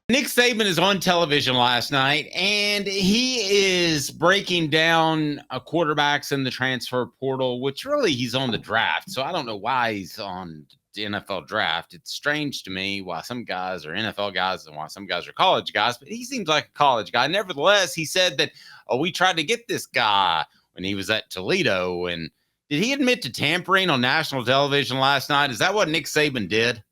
Nick Saban is on television last night, and he is breaking down quarterbacks in the transfer portal, which really he's on the draft. So I don't know why he's on the NFL draft. It's strange to me why some guys are NFL guys and why some guys are college guys, but he seems like a college guy. Nevertheless, he said that, we tried to get this guy when he was at Toledo. And did he admit to tampering on national television last night? Is that what Nick Saban did?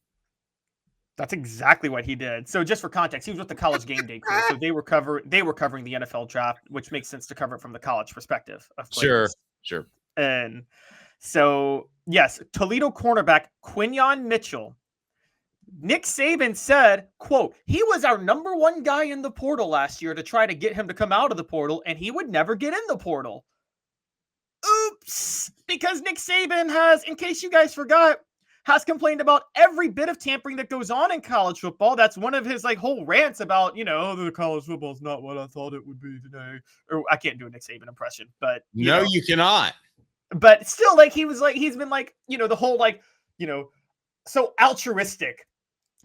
That's exactly what he did. So just for context, he was with the College Game Day crew. So they were covering the NFL draft, which makes sense to cover it from the college perspective of players. Sure. And so, yes, Toledo cornerback Quinyon Mitchell. Nick Saban said, quote, he was our number one guy in the portal last year to try to get him to come out of the portal, and he would never get in the portal. Oops. Because Nick Saban has, in case you guys forgot, has complained about every bit of tampering that goes on in college football. That's one of his whole rants about, the college football is not what I thought it would be today. Or I can't do a Nick Saban impression, but you cannot. But still, he's been the whole so altruistic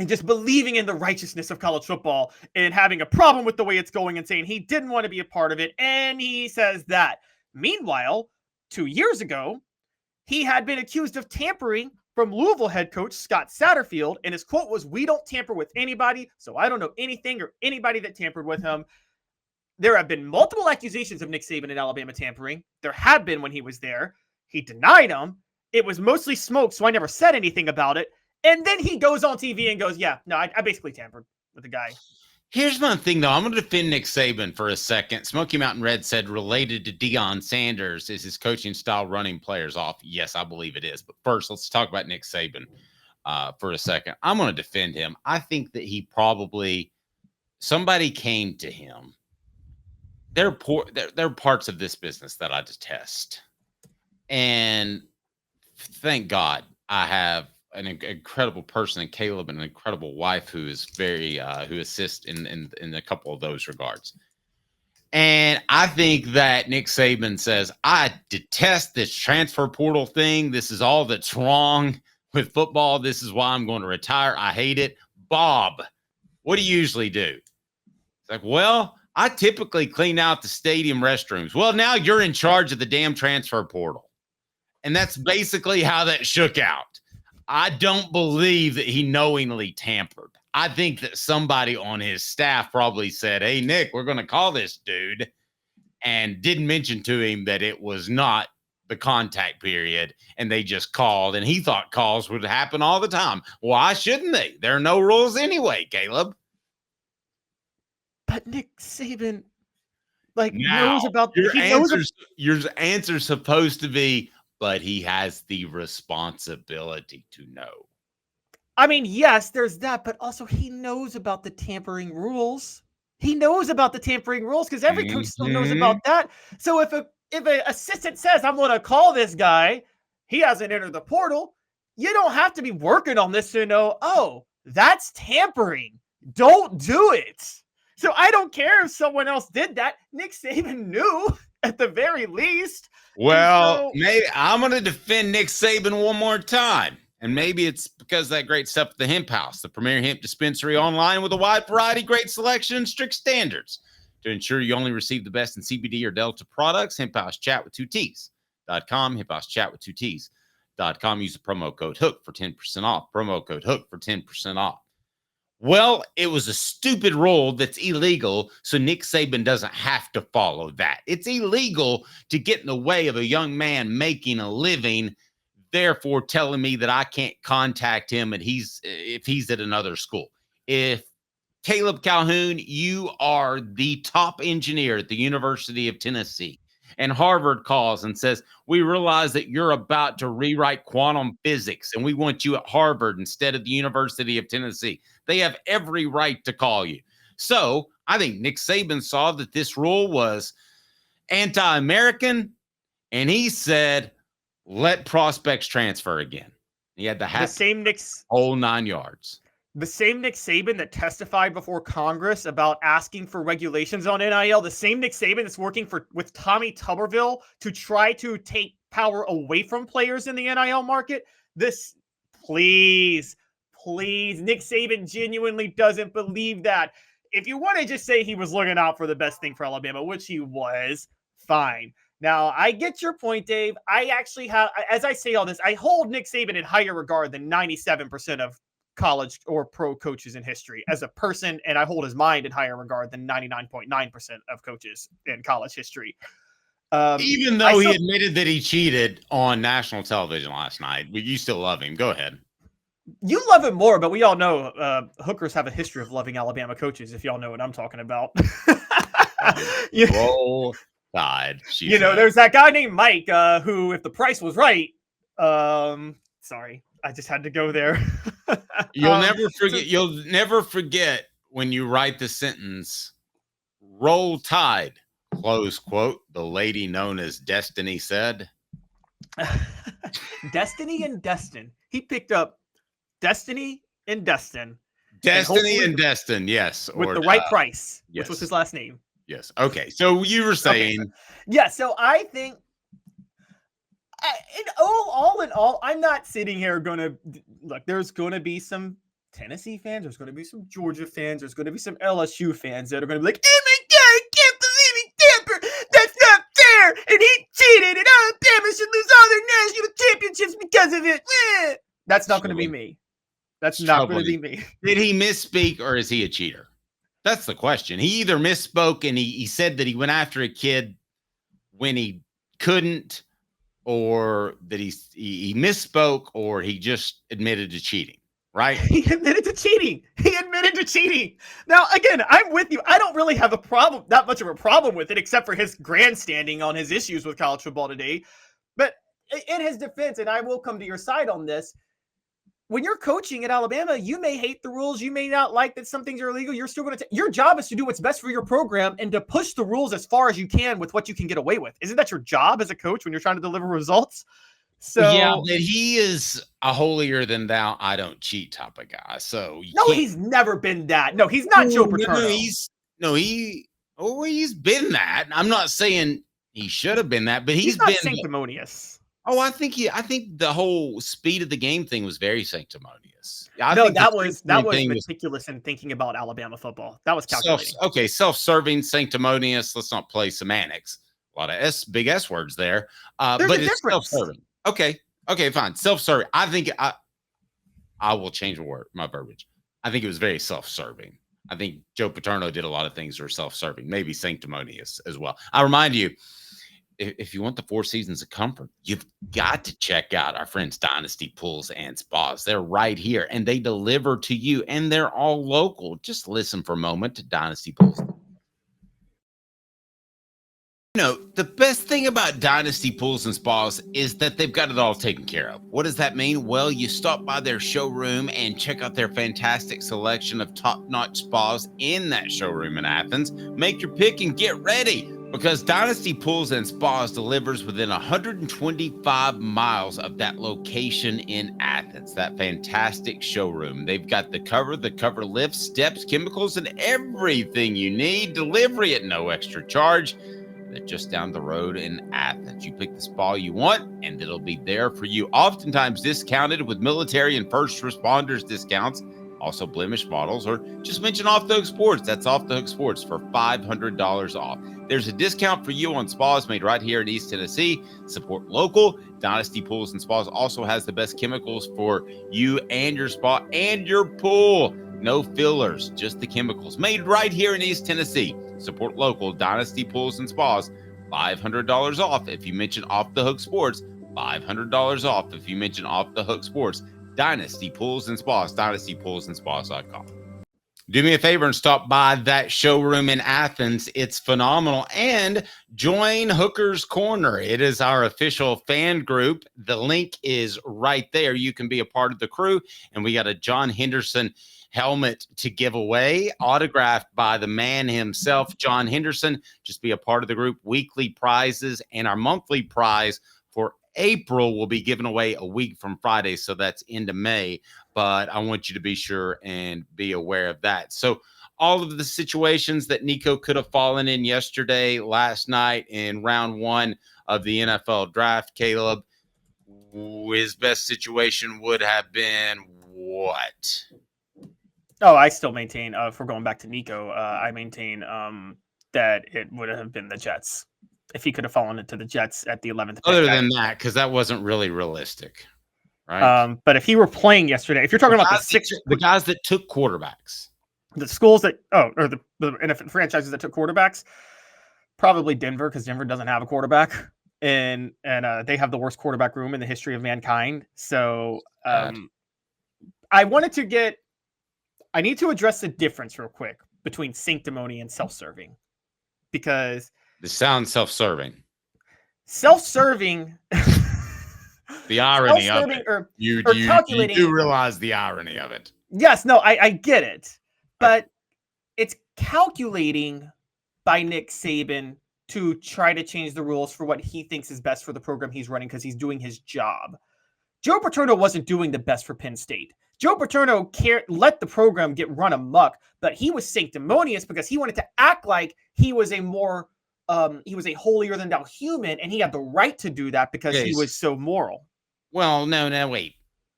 and just believing in the righteousness of college football and having a problem with the way it's going and saying he didn't want to be a part of it. And he says that. Meanwhile, 2 years ago, he had been accused of tampering from Louisville head coach Scott Satterfield, and his quote was, "We don't tamper with anybody, so I don't know anything or anybody that tampered with him." There have been multiple accusations of Nick Saban in Alabama tampering. There had been when he was there. He denied them. It was mostly smoke, so I never said anything about it. And then he goes on TV and goes, yeah, no, I basically tampered with the guy. Here's my thing, though. I'm going to defend Nick Saban for a second. Smoky Mountain Red said related to Deion Sanders is his coaching style running players off. Yes, I believe it is. But first, let's talk about Nick Saban for a second. I'm going to defend him. I think that somebody came to him. There are parts of this business that I detest. And thank God I have an incredible person in Caleb and an incredible wife who is who assists in a couple of those regards. And I think that Nick Saban says, I detest this transfer portal thing. This is all that's wrong with football. This is why I'm going to retire. I hate it. Bob, what do you usually do? It's like, well, I typically clean out the stadium restrooms. Well, now you're in charge of the damn transfer portal. And that's basically how that shook out. I don't believe that he knowingly tampered. I think that somebody on his staff probably said, hey, Nick, we're going to call this dude, and didn't mention to him that it was not the contact period, and they just called, and he thought calls would happen all the time. Why shouldn't they? There are no rules anyway, Caleb. But Nick Saban, knows about your answer's supposed to be, but he has the responsibility to know. I mean, yes, there's that, but also he knows about the tampering rules. He knows about the tampering rules because every coach still knows about that. So if an assistant says, I'm going to call this guy, he hasn't entered the portal, you don't have to be working on this to know, oh, that's tampering. Don't do it. So I don't care if someone else did that. Nick Saban knew at the very least. Well, maybe I'm going to defend Nick Saban one more time. And maybe it's because of that great stuff at the Hemp House, the premier hemp dispensary online with a wide variety, great selection, and strict standards. To ensure you only receive the best in CBD or Delta products, Hemp House Chat with 2Ts.com, Hemp House Chat with 2Ts.com. Use the promo code HOOK for 10% off. Promo code HOOK for 10% off. Well, it was a stupid rule that's illegal, so Nick Saban doesn't have to follow that. It's illegal to get in the way of a young man making a living, therefore telling me that I can't contact him if he's at another school. If Caleb Calhoun, you are the top engineer at the University of Tennessee, and Harvard calls and says, we realize that you're about to rewrite quantum physics, and we want you at Harvard instead of the University of Tennessee. They have every right to call you. So I think Nick Saban saw that this rule was anti-American, and he said, let prospects transfer again. He had the whole 9 yards. The same Nick Saban that testified before Congress about asking for regulations on NIL, the same Nick Saban that's working with Tommy Tuberville to try to take power away from players in the NIL market. Please Please, Nick Saban genuinely doesn't believe that. If you want to just say he was looking out for the best thing for Alabama, which he was, fine. Now, I get your point, Dave. I actually have, as I say all this, I hold Nick Saban in higher regard than 97% of college or pro coaches in history as a person, and I hold his mind in higher regard than 99.9% of coaches in college history. Even though he admitted that he cheated on national television last night, but you still love him. Go ahead. You love him more, but we all know hookers have a history of loving Alabama coaches, if y'all know what I'm talking about. Roll Tide. There's that guy named Mike who, if the price was right, sorry, I just had to go there. You'll never forget when you write the sentence, Roll Tide, close quote, the lady known as Destiny said. Destiny and Destin. He picked up Destiny and Destin. Destiny and Destin, yes. With the right price, yes. Which was his last name. Yes. Okay. So you were saying. Okay. Yeah. So I think, all in all, I'm not sitting here going to, look, there's going to be some Tennessee fans. There's going to be some Georgia fans. There's going to be some LSU fans that are going to be like, oh my God, I can't believe he tampered. That's not fair. And he cheated. And Alabama should lose all their national championships because of it. That's not going to be me. That's not going to be me. Did he misspeak or is he a cheater? That's the question. He either misspoke and he said that he went after a kid when he couldn't, or that he misspoke, or he just admitted to cheating, right? He admitted to cheating. Now, again, I'm with you. I don't really have that much of a problem with it, except for his grandstanding on his issues with college football today. But in his defense, and I will come to your side on this, when you're coaching at Alabama, you may hate the rules. You may not like that some things are illegal. You're still going to your job is to do what's best for your program and to push the rules as far as you can with what you can get away with. Isn't that your job as a coach when you're trying to deliver results? So yeah, but he is a holier than thou, I don't cheat type of guy. So he's never been that. No, he's not Joe Paterno. He's been that. I'm not saying he should have been that, but he's not been sanctimonious. Oh, I think the whole speed of the game thing was very sanctimonious. That was meticulous in thinking about Alabama football. That was calculating. Self-serving, sanctimonious. Let's not play semantics. A lot of big S words there. But it's self-serving. Okay, fine. Self-serving. I think I will change my verbiage. I think it was very self-serving. I think Joe Paterno did a lot of things that were self-serving, maybe sanctimonious as well. I remind you, if you want the 4 seasons of comfort, you've got to check out our friends Dynasty Pools and Spas. They're right here, and they deliver to you, and they're all local. Just listen for a moment to Dynasty Pools. The best thing about Dynasty Pools and Spas is that they've got it all taken care of. What does that mean? Well, you stop by their showroom and check out their fantastic selection of top-notch spas in that showroom in Athens. Make your pick and get ready, because Dynasty Pools and Spas delivers within 125 miles of that location in Athens, that fantastic showroom. They've got the cover lift, steps, chemicals, and everything you need. Delivery at no extra charge. They're just down the road in Athens. You pick the spa you want, and it'll be there for you. Oftentimes discounted with military and first responders discounts. Also blemish models, or just mention Off the Hook Sports. That's Off the Hook Sports for $500 off. There's a discount for you on spas made right here in East Tennessee. Support local. Dynasty Pools and Spas also has the best chemicals for you and your spa and your pool. No fillers, just the chemicals made right here in East Tennessee. Support local. Dynasty Pools and Spas, $500 off if you mention Off the Hook Sports. $500 off if you mention Off the Hook Sports. Dynasty Pools and Spas, dynastypoolsandspas.com. Do me a favor and stop by that showroom in Athens. It's phenomenal. And join Hooker's Corner. It is our official fan group. The link is right there. You can be a part of the crew. And we got a John Henderson helmet to give away, autographed by the man himself, John Henderson. Just be a part of the group. Weekly prizes, and our monthly prize for April will be given away a week from Friday, so that's into May. But I want you to be sure and be aware of that. So all of the situations that Nico could have fallen in yesterday, last night in round 1 of the NFL draft, Caleb, his best situation would have been what? Oh, I still maintain, if we're going back to Nico, I maintain that it would have been the Jets if he could have fallen into the Jets at the 11th pick. Other than that, because that wasn't really realistic, right? But if he were playing yesterday, if you're talking about the guys that took quarterbacks, the schools that or the NFL franchises that took quarterbacks, probably Denver, because Denver doesn't have a quarterback, and they have the worst quarterback room in the history of mankind. So I need to address the difference real quick between sanctimony and self-serving, because this sounds self-serving. Self-serving. The irony of it. You do realize the irony of it. Yes, no, I get it. But it's calculating by Nick Saban to try to change the rules for what he thinks is best for the program he's running because he's doing his job. Joe Paterno wasn't doing the best for Penn State. Joe Paterno let the program get run amok, but he was sanctimonious because he wanted to act like he was a more he was a holier than thou human, and he had the right to do that because he was so moral. Well, no, wait.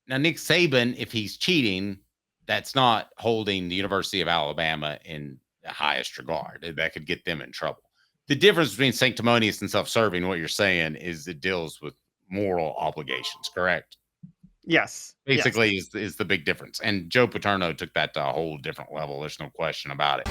Now, Nick Saban, if he's cheating, that's not holding the University of Alabama in the highest regard. That could get them in trouble. The difference between sanctimonious and self-serving, what you're saying, is it deals with moral obligations, correct? Yes. Basically, is the big difference. And Joe Paterno took that to a whole different level. There's no question about it.